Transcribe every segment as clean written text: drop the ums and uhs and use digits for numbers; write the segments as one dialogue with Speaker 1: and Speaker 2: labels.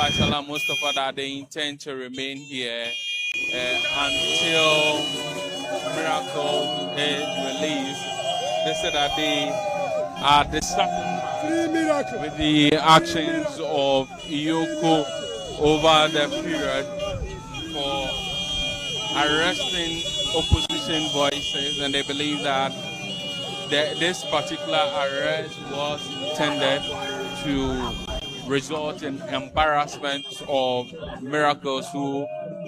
Speaker 1: Faisal Mustafa that they intend to remain here until Miracle is released. They said that they are dissatisfied with the actions of EOCO over the period for arresting opposition voices, and they believe that this particular arrest was intended to result in embarrassment of Miracles, who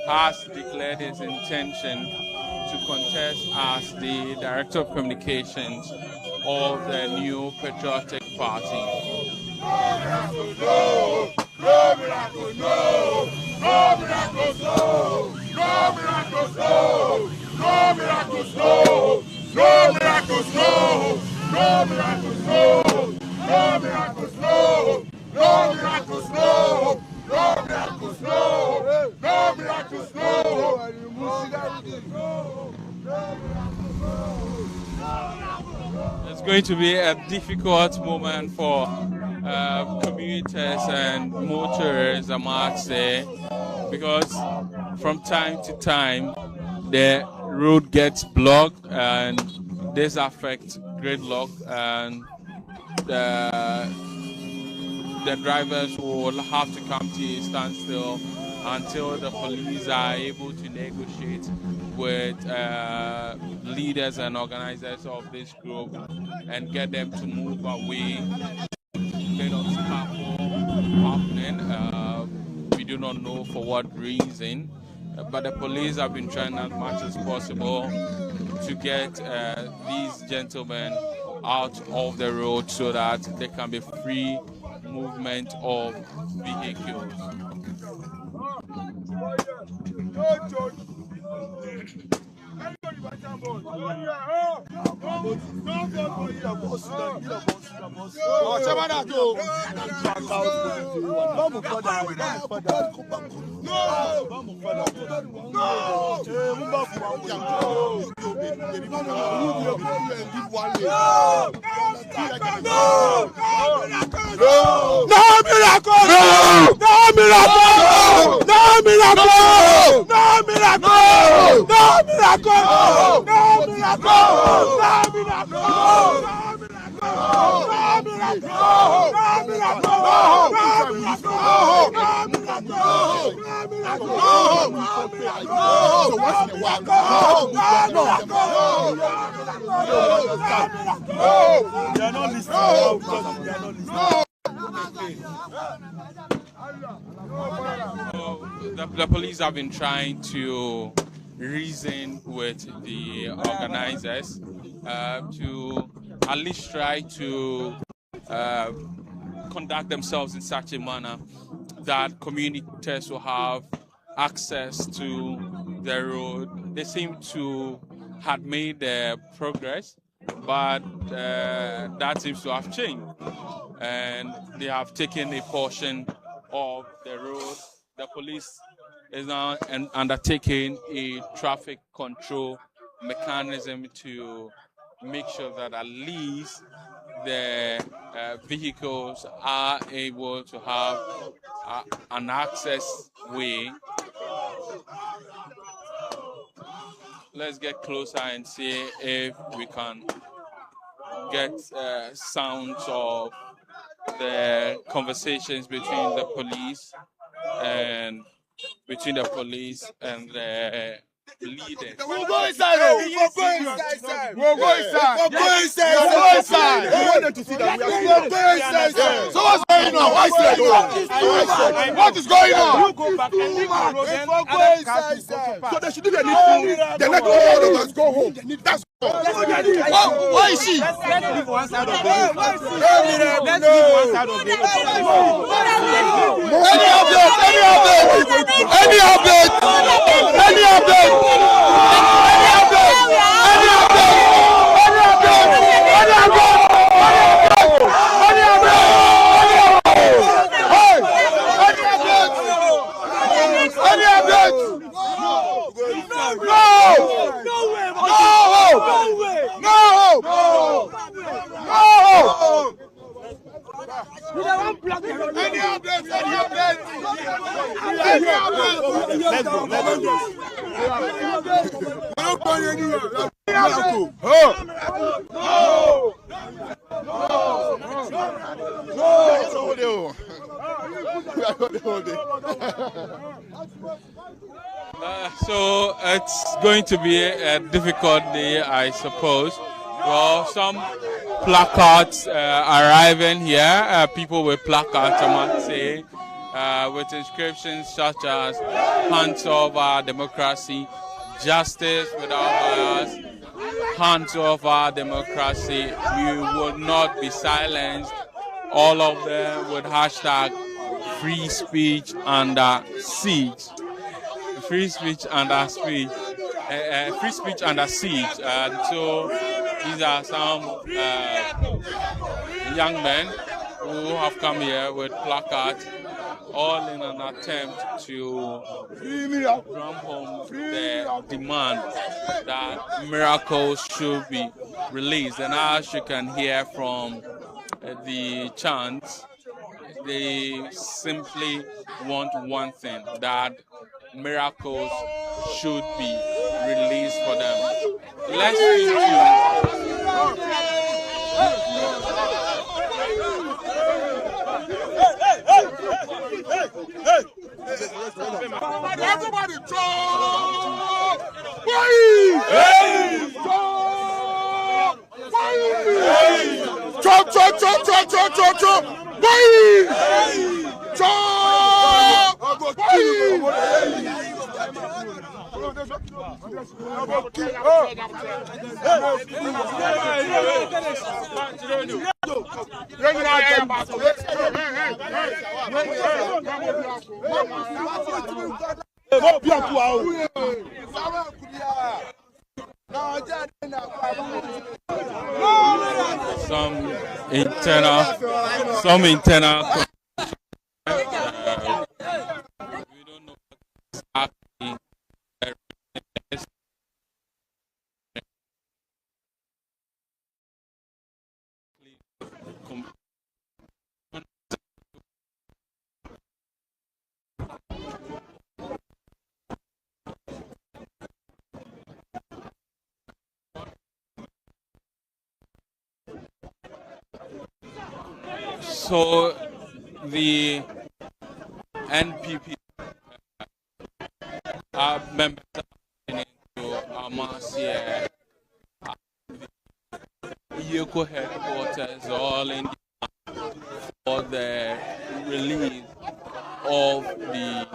Speaker 1: has declared his intention to contest as the Director of Communications of the New Patriotic Party. It's going to be a difficult moment for commuters and motorists, I might say, because from time to time the road gets blocked, and this affects gridlock, and the drivers will have to come to a standstill until the police are able to negotiate with leaders and organizers of this group and get them to move away. A bit of scuffle happening. We do not know for what reason, but the police have been trying as much as possible to get these gentlemen out of the road so that there can be free movement of vehicles. The police have been trying to reason with the organizers to at least try to conduct themselves in such a manner that commuters will have access to the road. They seem to have made progress, but that seems to have changed, and they have taken a portion of the road. The police is now undertaking a traffic control mechanism to make sure that at least the vehicles are able to have an access way. Let's get closer and see if we can get sounds of the conversations between the police and the leaders.
Speaker 2: We'll go inside. We'll go inside. We'll go inside. We'll go inside. We'll go inside. We wanted to see that. We'll go inside. So what's going on? Why is that? What is going on? You go back and leave the road. We'll go inside. So they should do the needful. The next one must go home. That's why is she? Let's leave one side of it. Let's leave one side of it. Any update? Any updates? Any updates? Any
Speaker 1: So it's going to be a difficult day, I suppose. Well, some placards arriving here, people with placards, I might say, with inscriptions such as "Hands of our democracy," "Justice without bias," "Hands of our democracy," "We will not be silenced." All of them with hashtag "Free Speech Under Siege." Free speech under speech. Free speech under siege. So these are some young men who have come here with placards, all in an attempt to drum home the demand that Miracle should be released. And as you can hear from the chants, they simply want one thing, that Miracles should be released for them. Let's see
Speaker 2: everybody talk! Chop!
Speaker 1: some internal we don't know exactly so the NPP members are into Amasia, EOCO headquarters, all in for the release of the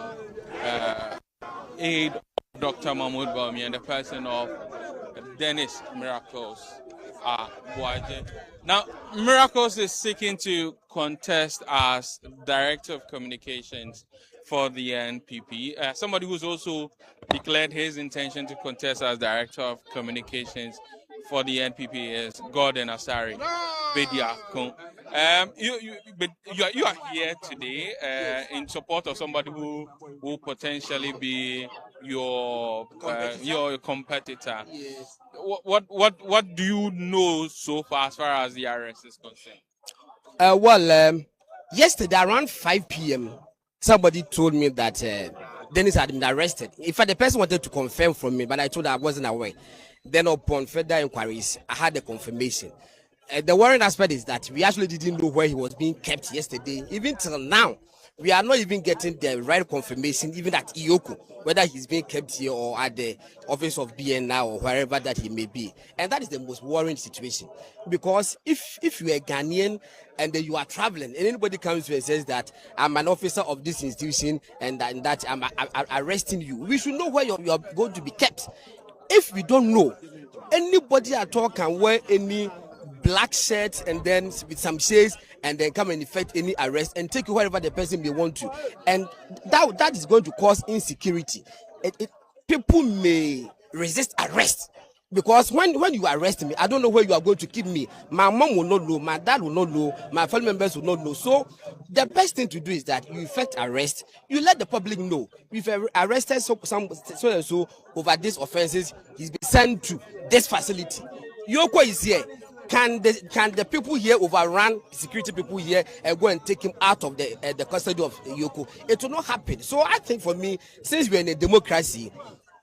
Speaker 1: aid of Dr. Mahmoud Bawumia and the person of Dennis Miracles Aboagye. Now, Miracles is seeking to contest as Director of Communications for the NPP. Somebody who's also declared his intention to contest as Director of Communications for the NPP is Gordon Asari Bediako. You are here today in support of somebody who will potentially be your competitor.
Speaker 3: Yes.
Speaker 1: What do you know so far as the arrest is concerned?
Speaker 3: Yesterday around 5 p.m., somebody told me that Dennis had been arrested. In fact, the person wanted to confirm from me, but I told her I wasn't aware. Then upon further inquiries, I had the confirmation. The worrying aspect is that we actually didn't know where he was being kept yesterday. Even till now, we are not even getting the right confirmation, even at EOCO, whether he's being kept here or at the office of BN now or wherever that he may be. And that is the most worrying situation. Because if you are Ghanaian and you are traveling, and anybody comes to you and says that I'm an officer of this institution and that I'm arresting you, we should know where you are going to be kept. If we don't know, anybody at all can wear any black shirt and then with some shades and then come and effect any arrest and take you wherever the person may want to, and that is going to cause insecurity. People may resist arrest, because when you arrest me, I don't know where you are going to keep me. My mom will not know, my dad will not know, my family members will not know. So the best thing to do is that you effect arrest, you let the public know we've arrested so and so over these offenses, he's been sent to this facility. EOCO is here. Can the people here overrun security people here and go and take him out of the custody of EOCO? It will not happen. So I think for me, since we're in a democracy,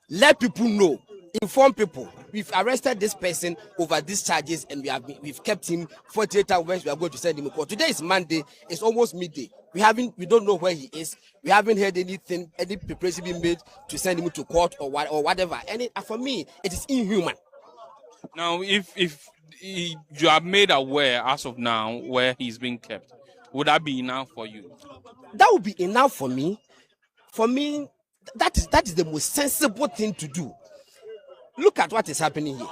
Speaker 3: let people know, inform people. We've arrested this person over these charges and we've kept him 48 hours. We are going to send him to court. Today is Monday. It's almost midday. We don't know where he is. We haven't heard anything, any preparation being made to send him to court or whatever. And for me, it is inhuman.
Speaker 1: Now, if you are made aware as of now where he's being kept, would that be enough for you?
Speaker 3: That would be enough for me. For me, that is the most sensible thing to do. Look at what is happening here.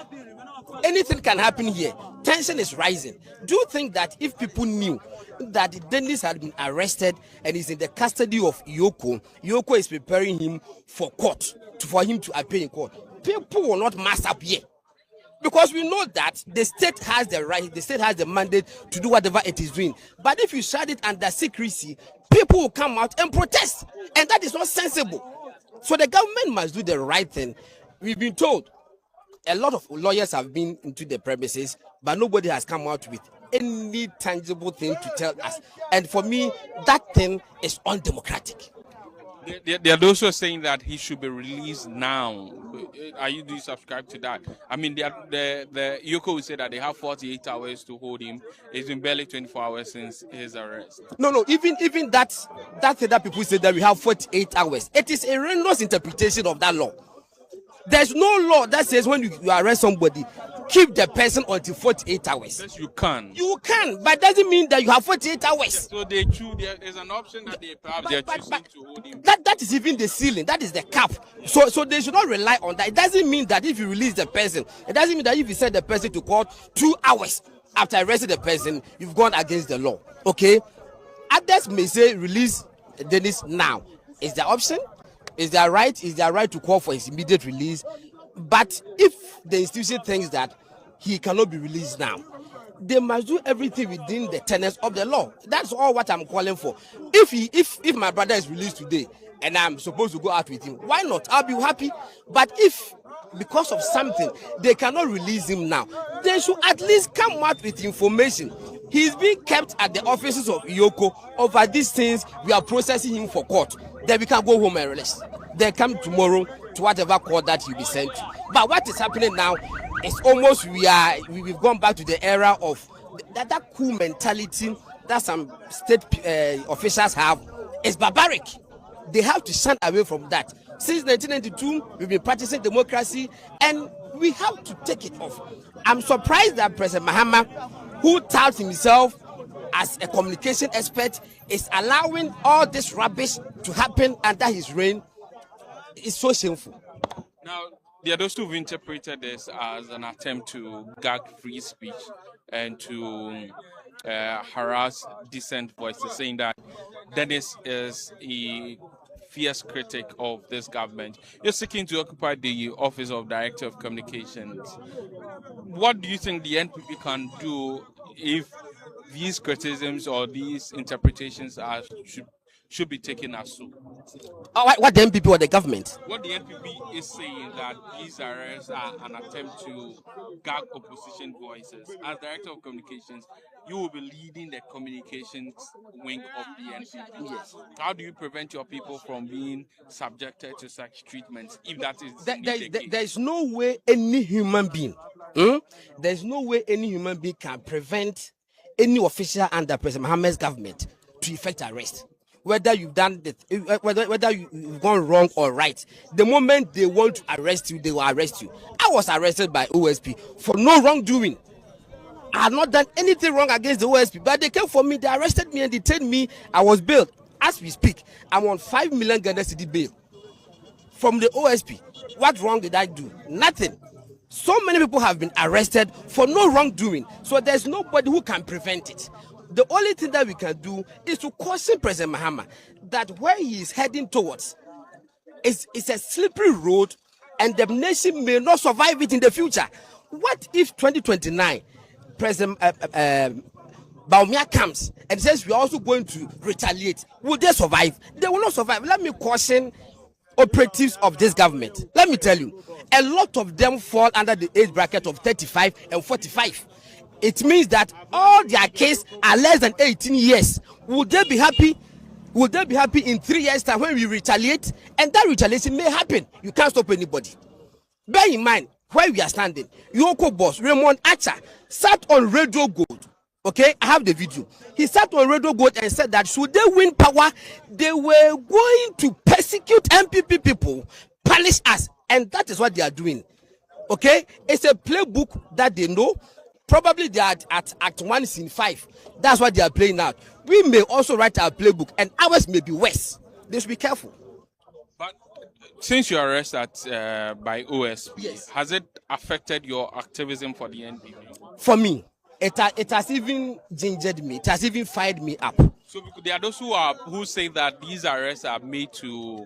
Speaker 3: Anything can happen here. Tension is rising. Do you think that if people knew that Dennis had been arrested and is in the custody of EOCO, EOCO is preparing him for court, for him to appear in court, people will not mass up here? Because we know that the state has the right, the state has the mandate to do whatever it is doing. But if you shut it under secrecy, people will come out and protest. And that is not sensible. So the government must do the right thing. We've been told a lot of lawyers have been into the premises, but nobody has come out with any tangible thing to tell us. And for me, that thing is undemocratic.
Speaker 1: They are also saying that he should be released now. Do you subscribe to that? I mean, the EOCO will say that they have 48 hours to hold him. It's been barely 24 hours since his arrest.
Speaker 3: No. Even that thing that people say that we have 48 hours. It is a erroneous interpretation of that law. There's no law that says when you arrest somebody, keep the person until 48 hours.
Speaker 1: Yes, you can.
Speaker 3: You can, but doesn't mean that you have 48 hours.
Speaker 1: So they choose. There's an option that they're choosing to hold him.
Speaker 3: That is even the ceiling. That is the cap. So they should not rely on that. It doesn't mean that if you release the person, it doesn't mean that if you send the person to court 2 hours after arresting the person, you've gone against the law. Okay? Others may say release Dennis now. Is the option? Is their right to call for his immediate release? But if the institution thinks that he cannot be released now, they must do everything within the tenets of the law. That's all what I'm calling for. If my brother is released today and I'm supposed to go out with him, why not? I'll be happy. But if because of something they cannot release him now, they should at least come out with information. He's being kept at the offices of EOCO over these things. We are processing him for court. Then we can go home and release. They come tomorrow to whatever court that he'll be sent to. But what is happening now is almost we've gone back to the era of that cool mentality that some state officials have. Is barbaric. They have to shun away from that. Since 1992, we've been practicing democracy and we have to take it off. I'm surprised that President Mahama, who touts himself as a communication expert, is allowing all this rubbish to happen under his reign. It's so shameful.
Speaker 1: Now, there are those who've interpreted this as an attempt to gag free speech and to harass dissent voices, saying that Dennis is a fierce critic of this government. You're seeking to occupy the office of Director of Communications. What do you think the NPP can do if these criticisms or these interpretations should be taken as so?
Speaker 3: What the NPP or the government?
Speaker 1: What the NPP is saying that these arrests are an attempt to gag opposition voices. As Director of Communications, you will be leading the communications wing of the NPP. Yes. How do you prevent your people from being subjected to such treatments if that is the case?
Speaker 3: There's no way any human being, there's no way any human being can prevent any official under President Mohammed's government to effect arrest. Whether you've done whether you've gone wrong or right, the moment they want to arrest you, they will arrest you. I was arrested by OSP for no wrongdoing. I had not done anything wrong against the OSP, but they came for me, they arrested me and detained me. I was bailed. As we speak, I'm on 5 million Ghana cedi bail from the OSP. What wrong did I do? Nothing. So many people have been arrested for no wrongdoing, so there's nobody who can prevent it. The only thing that we can do is to caution President Mahama that where he is heading towards is a slippery road and the nation may not survive it in the future. What if 2029 President Baumia comes and says we are also going to retaliate? Will they survive? They will not survive. Let me caution operatives of this government. Let me tell you, a lot of them fall under the age bracket of 35 and 45. it means that all their kids are less than 18 years. Would they be happy? Would they be happy in 3 years' time when we retaliate? And that retaliation may happen. You can't stop anybody. Bear in mind where we are standing. EOCO boss Raymond Archer sat on Radio Gold. Okay, I have the video. He sat on Radio Gold and said that should they win power, they were going to persecute MPP people, punish us, and that is what they are doing. Okay, it's a playbook that they know. Probably they are at Act 1 Scene 5. That's what they are playing out. We may also write our playbook, and ours may be worse. They should be careful.
Speaker 1: But since your arrest by OSP,
Speaker 3: yes,
Speaker 1: has it affected your activism for the NPP?
Speaker 3: For me, it has even gingered me. It has even fired me up.
Speaker 1: So there are those who say that these arrests are made to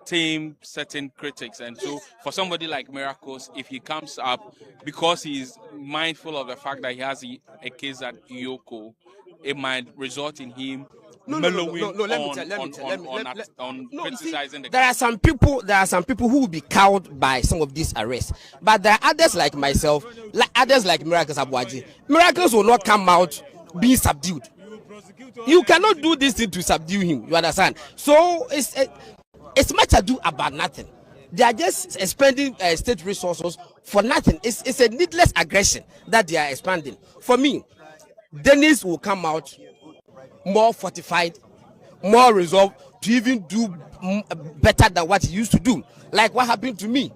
Speaker 1: tame certain critics, and so for somebody like Miracles, if he comes up because he's mindful of the fact that he has a case at EOCO, it might result in him mellowing on criticizing the.
Speaker 3: There are some people who will be cowed by some of these arrests, but there are others like myself, others like Miracle Aboagye. Miracles will not come out being subdued. You cannot do this thing to subdue him. You understand? So it's much ado about nothing. They are just expending state resources for nothing. It's a needless aggression that they are expanding. For me, Dennis will come out more fortified, more resolved to even do better than what he used to do. Like what happened to me.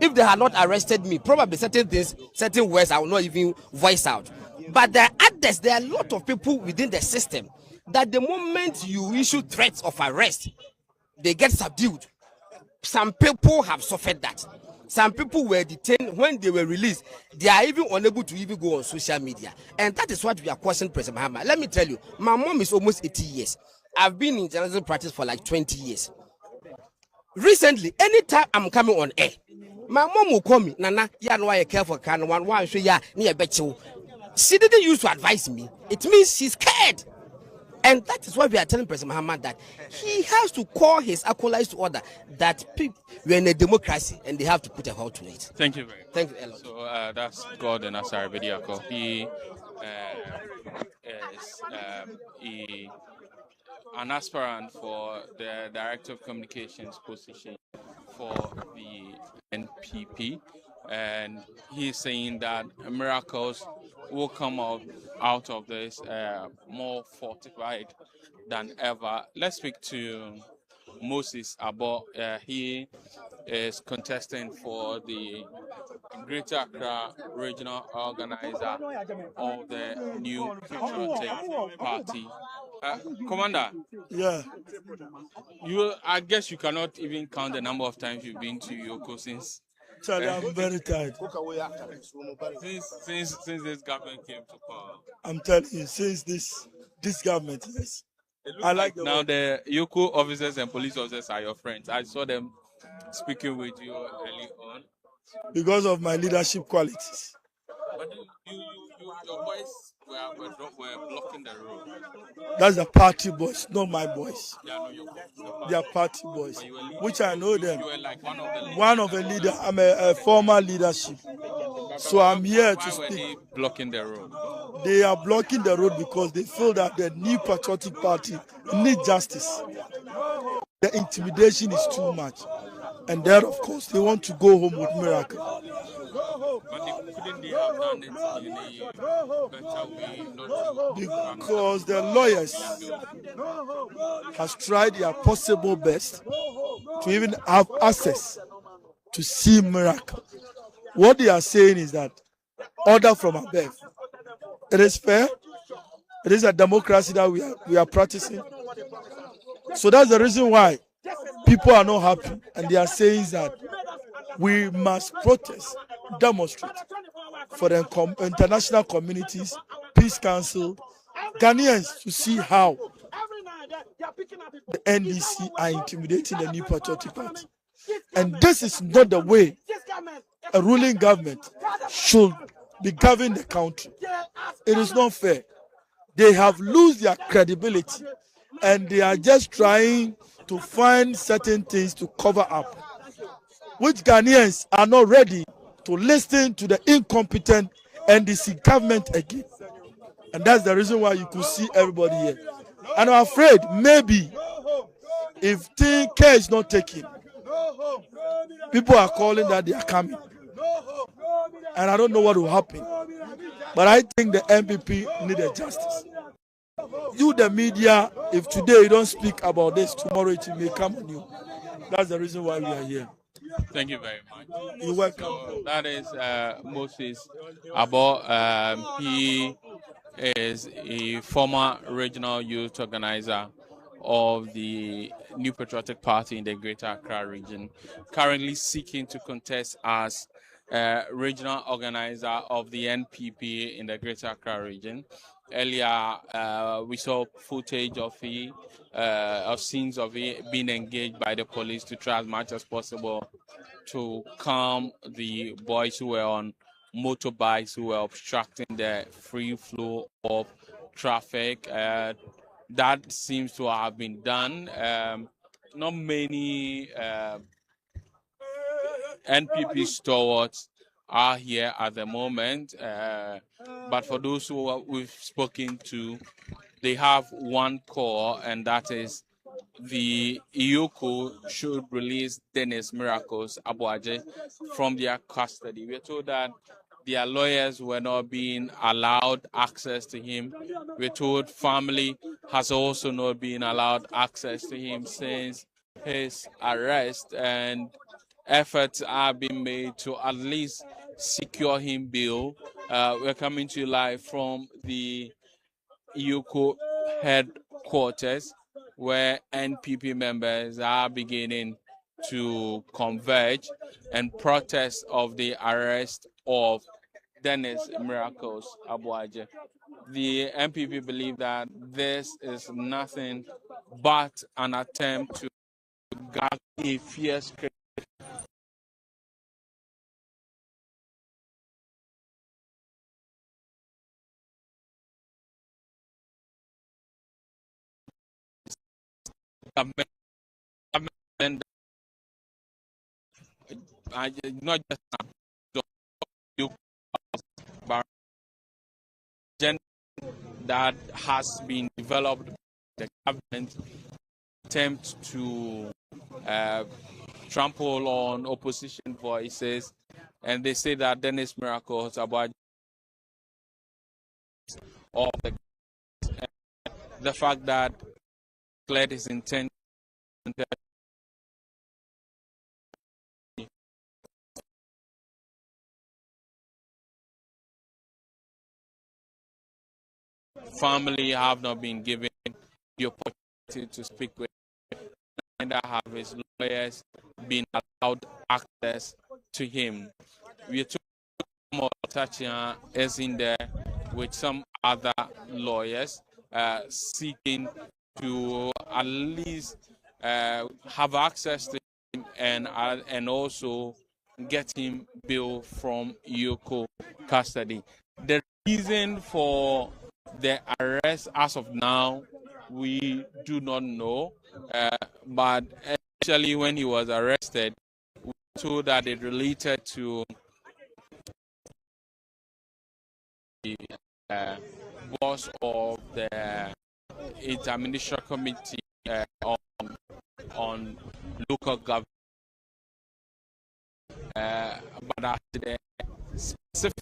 Speaker 3: If they had not arrested me, probably certain things, certain words I will not even voice out. But there are others, there are a lot of people within the system that the moment you issue threats of arrest, they get subdued. Some people have suffered that. Some people were detained when they were released. They are even unable to even go on social media. And that is what we are questioning President Mahama. Let me tell you, my mom is almost 80 years. I've been in journalism practice for like 20 years. Recently, anytime I'm coming on air, my mom will call me, Nana, you know why you care for can one show ya near bet you. She didn't use to advise me. It means she's scared. And that is why we are telling President Mahama that he has to call his acolytes to order that we're in a democracy and they have to put a halt to it.
Speaker 1: Thank you very much.
Speaker 3: Thank you, Elon.
Speaker 1: So that's Gordon Asare-Bediako. He is an aspirant for the Director of Communications position for the NPP. And he's saying that Miracles will come out of this more fortified than ever. Let's speak to Moses Abo. He is contesting for the Greater Accra Regional Organizer of the New Patriotic Party. Commander,
Speaker 2: yeah,
Speaker 1: I guess you cannot even count the number of times you've been to EOCO since.
Speaker 2: Charlie, I'm very tired.
Speaker 1: Since this government came to power.
Speaker 2: I'm telling you, since this government, yes. I like
Speaker 1: now the EOCO officers and police officers are your friends. I saw them speaking with you early on.
Speaker 2: Because of my leadership qualities.
Speaker 1: But your boys were blocking the road.
Speaker 2: That's the party boys, not my boys.
Speaker 1: Yeah,
Speaker 2: they are party boys, which I know them.
Speaker 1: You were like
Speaker 2: one of the leader. I'm a former leadership. So I'm here to speak.
Speaker 1: Why were they blocking the road?
Speaker 2: They are blocking the road because they feel that the New Patriotic Party needs justice. The intimidation is too much. And then, of course, they want to go home with Miracle.
Speaker 1: But couldn't they have done it in a better way?
Speaker 2: Because the lawyers has tried their possible best to even have access to see Miracle. What they are saying is that order from above. It is fair. It is a democracy that we are practicing. So that's the reason why people are not happy, and they are saying that we must protest, demonstrate for the international communities, Peace Council, Ghanaians to see how the NDC are intimidating the New Patriotic Party. And this is not the way a ruling government should be governing the country. It is not fair. They have lost their credibility, and they are just trying to find certain things to cover up, which Ghanaians are not ready to listen to the incompetent NDC government again. And that's the reason why you could see everybody here. And I'm afraid maybe if care is not taken, people are calling that they are coming. And I don't know what will happen. But I think the MPP need a justice. You, the media, if today you don't speak about this, tomorrow it may come on you. That's the reason why we are here.
Speaker 1: Thank you very much.
Speaker 2: You're welcome.
Speaker 1: So that is Moses Abo. He is a former regional youth organizer of the New Patriotic Party in the Greater Accra region, currently seeking to contest as regional organizer of the NPP in the Greater Accra region. Earlier, we saw footage of scenes of it being engaged by the police to try as much as possible to calm the boys who were on motorbikes who were obstructing the free flow of traffic. That seems to have been done. Not many NPP stalwarts are here at the moment, but for those who we've spoken to, they have one call, and that is the EOCO should release Dennis Miracle Aboagye from their custody. We're told that their lawyers were not being allowed access to him. We're told family has also not been allowed access to him since his arrest, and efforts are being made to at least secure him bail. We're coming to you live from the EOCO headquarters, where NPP members are beginning to converge and protest of the arrest of Dennis Miracles Aboagye. The NPP believe that this is nothing but an attempt to gather a fierce government, not just that has been developed by the government attempt to trample on opposition voices, and they say that Dennis Miracle Aboagye of the fact that declared his intent family have not been given the opportunity to speak with him, neither have his lawyers been allowed access to him. We are told Tachia is in there with some other lawyers seeking to at least have access to him and also get him bail from EOCO custody. The reason for the arrest as of now, we do not know, but actually when he was arrested, we were told that it related to the boss of the Interministerial Committee on Local Government, but as the specific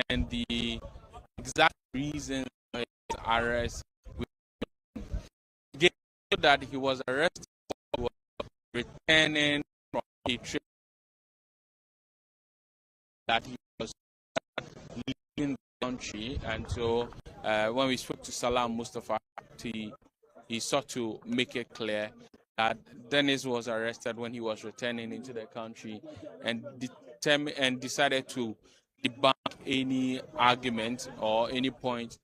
Speaker 1: and the exact reasons for his arrest, we gave that he was arrested for returning from a trip that he was leaving the country, and so when we spoke to Salam Mustafa, he sought to make it clear that Dennis was arrested when he was returning into the country, and decided to debunk any argument or any point